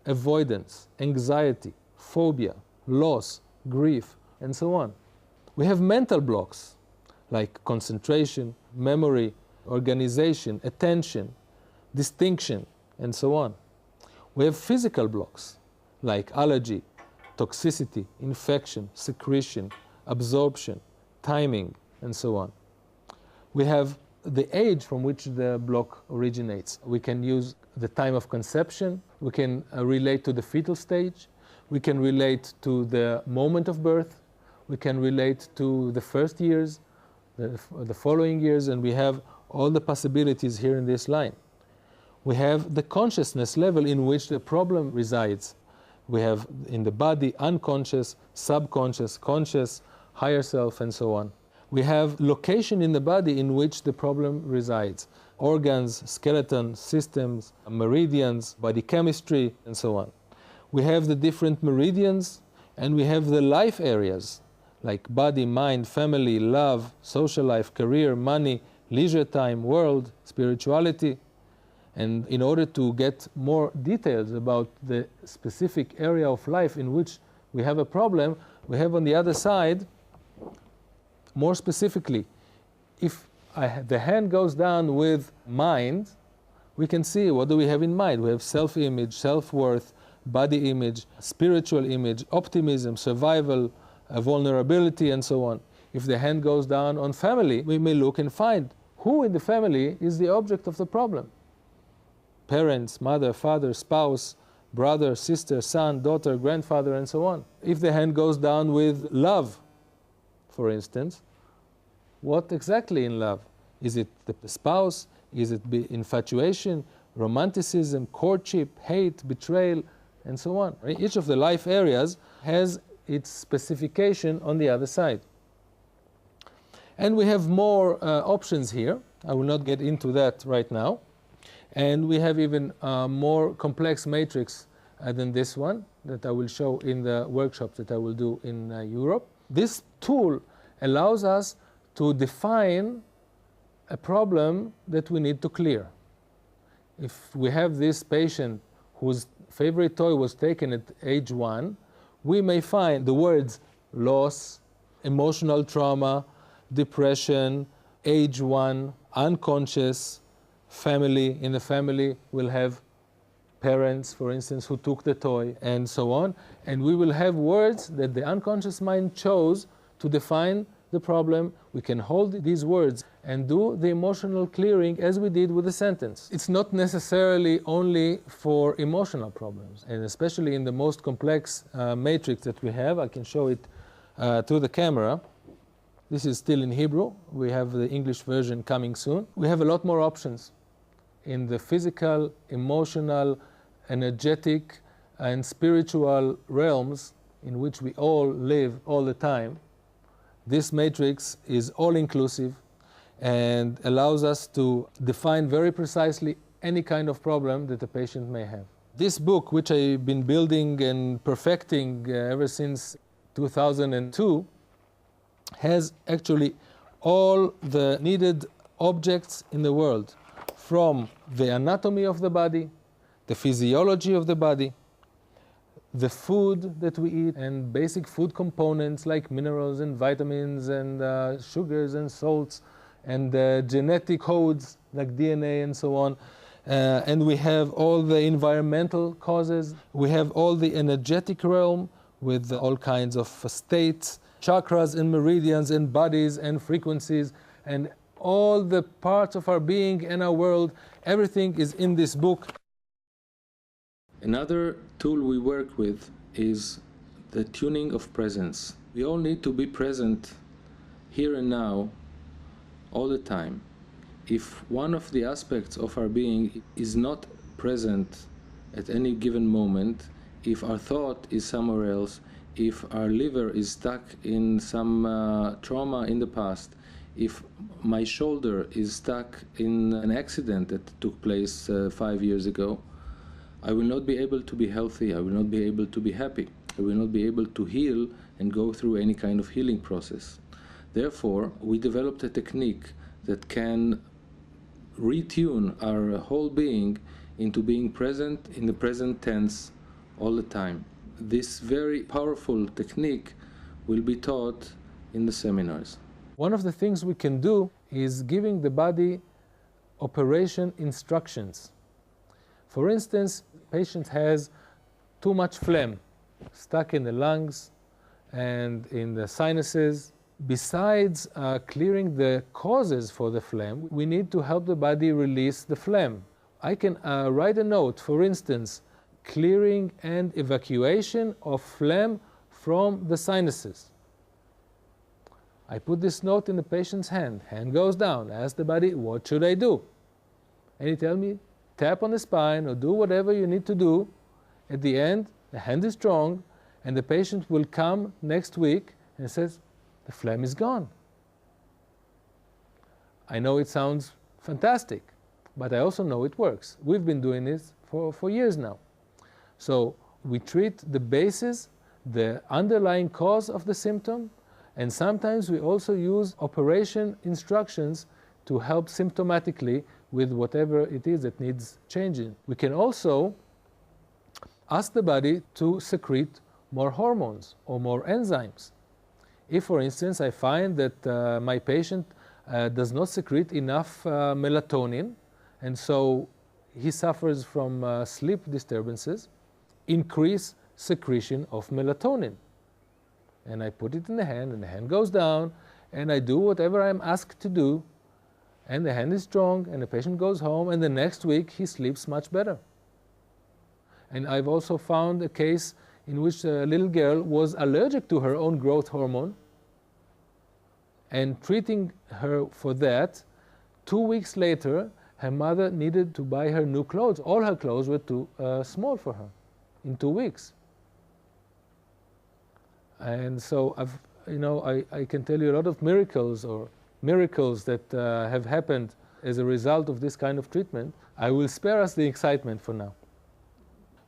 avoidance, anxiety, phobia, loss, grief, and so on. We have mental blocks like concentration, memory, organization, attention, distinction, and so on. We have physical blocks like allergy, toxicity, infection, secretion, absorption, timing, and so on. We have the age from which the block originates. We can use the time of conception, we can relate to the fetal stage, we can relate to the moment of birth, we can relate to the first years, the following years, and we have all the possibilities here in this line. We have the consciousness level in which the problem resides. We have in the body unconscious, subconscious, conscious, higher self, and so on. We have location in the body in which the problem resides. Organs, skeleton, systems, meridians, body chemistry, and so on. We have the different meridians, and we have the life areas, like body, mind, family, love, social life, career, money, leisure time, world, spirituality. And in order to get more details about the specific area of life in which we have a problem, we have on the other side, more specifically, if the hand goes down with mind, we can see what do we have in mind. We have self-image, self-worth, body image, spiritual image, optimism, survival, vulnerability, and so on. If the hand goes down on family, we may look and find who in the family is the object of the problem. Parents, mother, father, spouse, brother, sister, son, daughter, grandfather, and so on. If the hand goes down with love, for instance, what exactly in love? Is it the spouse? Is it infatuation, romanticism, courtship, hate, betrayal, and so on? Each of the life areas has its specification on the other side. And we have more options here. I will not get into that right now. And we have even more complex matrix than this one that I will show in the workshop that I will do in Europe. This tool allows us to define a problem that we need to clear. If we have this patient whose favorite toy was taken at age 1, we may find the words loss, emotional trauma, depression, age 1, unconscious, family. In the family we'll have parents, for instance, who took the toy, and so on. And we will have words that the unconscious mind chose to define the problem. We can hold these words and do the emotional clearing as we did with the sentence. It's not necessarily only for emotional problems, and especially in the most complex matrix that we have. I can show it to the camera. This is still in Hebrew. We have the English version coming soon. We have a lot more options in the physical, emotional, energetic, and spiritual realms in which we all live all the time. This matrix is all-inclusive and allows us to define very precisely any kind of problem that the patient may have. This book, which I've been building and perfecting ever since 2002, has actually all the needed objects in the world, from the anatomy of the body, the physiology of the body, the food that we eat, and basic food components like minerals and vitamins and sugars and salts, and genetic codes like DNA and so on. And we have all the environmental causes. We have all the energetic realm with all kinds of states, chakras and meridians and bodies and frequencies, and all the parts of our being and our world. Everything is in this book. Another tool we work with is the tuning of presence. We all need to be present here and now all the time. If one of the aspects of our being is not present at any given moment, if our thought is somewhere else, if our liver is stuck in some trauma in the past, if my shoulder is stuck in an accident that took place 5 years ago, I will not be able to be healthy, I will not be able to be happy, I will not be able to heal and go through any kind of healing process. Therefore, we developed a technique that can retune our whole being into being present in the present tense all the time. This very powerful technique will be taught in the seminars. One of the things we can do is giving the body operation instructions. For instance, patient has too much phlegm stuck in the lungs and in the sinuses. Besides clearing the causes for the phlegm, we need to help the body release the phlegm. I can write a note, for instance, clearing and evacuation of phlegm from the sinuses. I put this note in the patient's hand. Hand goes down. Ask the body, what should I do? And he tells me, tap on the spine or do whatever you need to do. At the end, the hand is strong, and the patient will come next week and says, the phlegm is gone. I know it sounds fantastic, but I also know it works. We've been doing this for years now. So we treat the basis, the underlying cause of the symptom, and sometimes we also use operation instructions to help symptomatically with whatever it is that needs changing. We can also ask the body to secrete more hormones or more enzymes. If, for instance, I find that my patient does not secrete enough melatonin, and so he suffers from sleep disturbances, increase secretion of melatonin. And I put it in the hand, and the hand goes down, and I do whatever I'm asked to do, and the hand is strong, and the patient goes home, and the next week he sleeps much better. And I've also found a case in which a little girl was allergic to her own growth hormone, and treating her for that, 2 weeks later, her mother needed to buy her new clothes. All her clothes were too small for her in 2 weeks. And so I can tell you a lot of miracles that have happened as a result of this kind of treatment. I will spare us the excitement for now.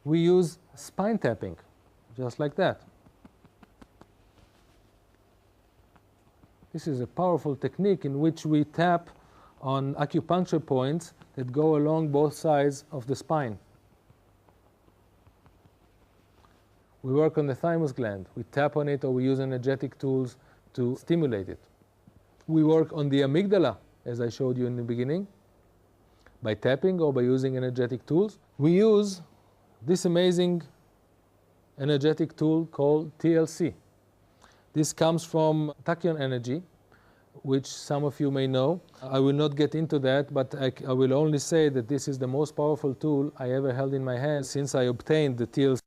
We use spine tapping, just like that. This is a powerful technique in which we tap on acupuncture points that go along both sides of the spine. We work on the thymus gland. We tap on it, or we use energetic tools to stimulate it. We work on the amygdala, as I showed you in the beginning, by tapping or by using energetic tools. We use this amazing energetic tool called TLC. This comes from tachyon energy, which some of you may know. I will not get into that, but I will only say that this is the most powerful tool I ever held in my hand since I obtained the TLC.